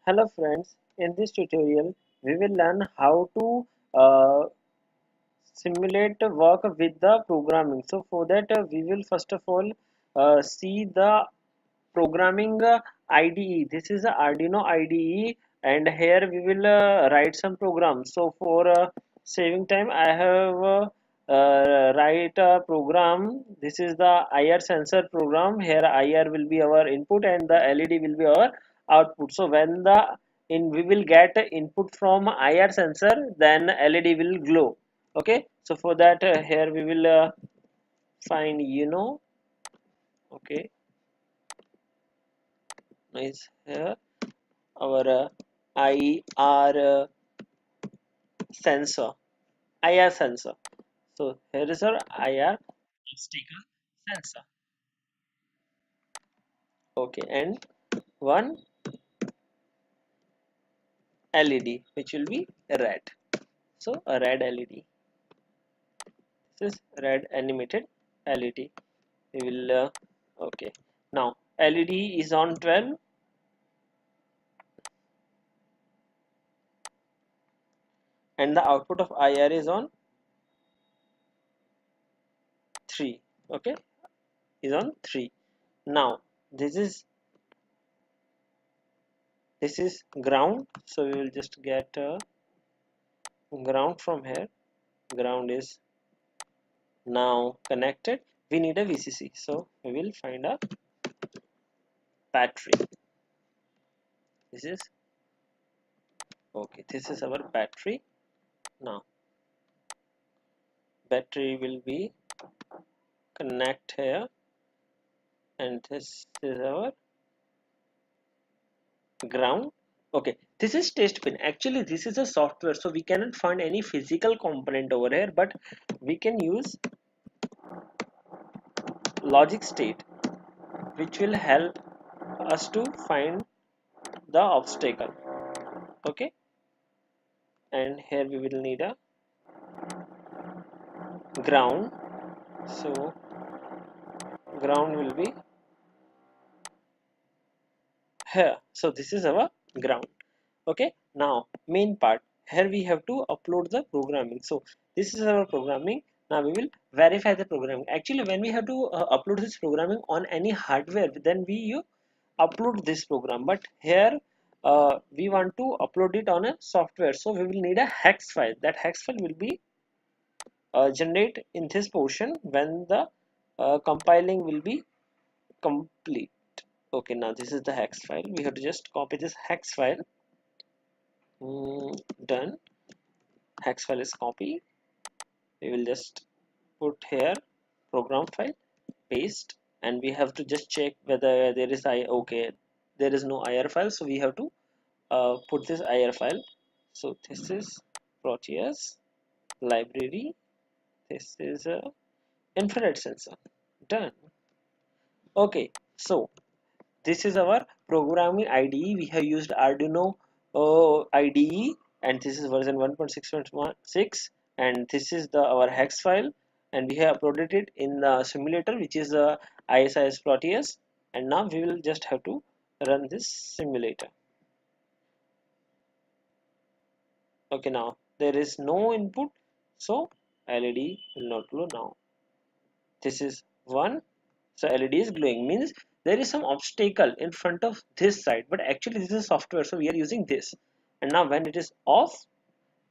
Hello friends, in this tutorial we will learn how to uh, simulate work with the programming. So for that we will first of all see the programming IDE. This is the Arduino IDE and here we will write some programs. So for saving time I have write a program. This is the IR sensor program. Here IR will be our input and the LED will be our output. So when the in we will get input from IR sensor, then LED will glow. Okay, so for that here we will find okay, nice. Here our IR sensor, IR sensor. So here is our IR obstacle sensor. Okay, and one LED which will be red. So a red LED. This is red animated LED. We will okay. Now LED is on 12 and the output of IR is on 3. Okay, is on 3. Now this is ground, so we will just get ground from here. Ground is now connected. We need a VCC, so we will find a battery. This is okay, this is our battery. Now battery will be connect here, and this is our ground. Okay, this is test pin. Actually this is a software, so we cannot find any physical component over here, but we can use logic state which will help us to find the obstacle. Okay, and here we will need a ground. So ground will be here. So this is our ground. Okay, now main part. Here we have to upload the programming. So this is our programming. Now we will verify the programming. Actually when we have to upload this programming on any hardware, then we upload this program, but here we want to upload it on a software, so we will need a hex file. That hex file will be generate in this portion when the compiling will be complete. Okay, now this is the hex file. We have to just copy this hex file. Done. Hex file is copied. We will just put here program file, paste, and we have to just check whether there is okay, there is no IR file, so we have to put this IR file. So this is Proteus library. This is a infrared sensor. Done. Okay, so this is our programming IDE. We have used Arduino IDE, and this is version 1.6.6, and this is the our hex file, and we have uploaded it in the simulator, which is the ISIS Proteus, and now we will just have to run this simulator. Okay, now there is no input, so LED will not glow now. This is 1, so LED is glowing, means there is some obstacle in front of this side, but actually this is software, so we are using this. And now when it is off,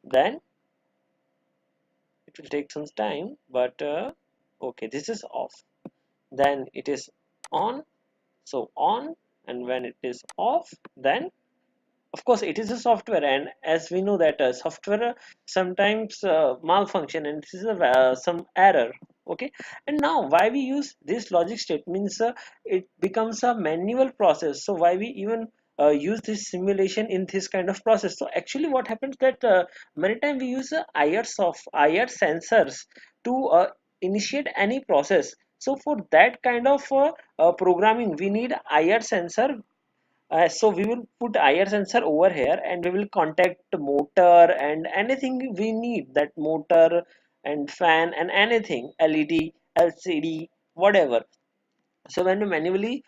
then it will take some time, but okay, this is off. Then it is on, so on, and when it is off, then of course it is a software, and as we know that software sometimes malfunction, and this is some error. Okay, and now why we use this logic state means it becomes a manual process, so why we even use this simulation in this kind of process. So actually what happens that many times we use IR sensors to initiate any process. So for that kind of programming we need IR sensor. So we will put IR sensor over here, and we will contact motor and anything we need, that motor and fan and anything, LED, LCD, whatever. So when we manually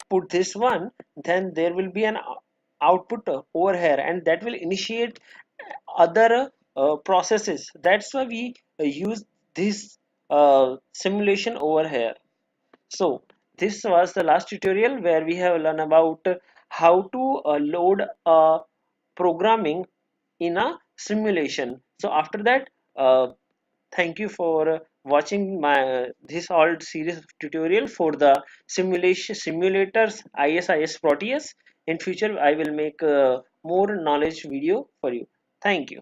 put this one, then there will be an output over here, and that will initiate other processes. That's why we use this simulation over here. So this was the last tutorial where we have learned about how to load programming in a simulation. So after that, thank you for watching my this all series of tutorial for the simulation simulators ISIS Proteus. In future, I will make more knowledge video for you. Thank you.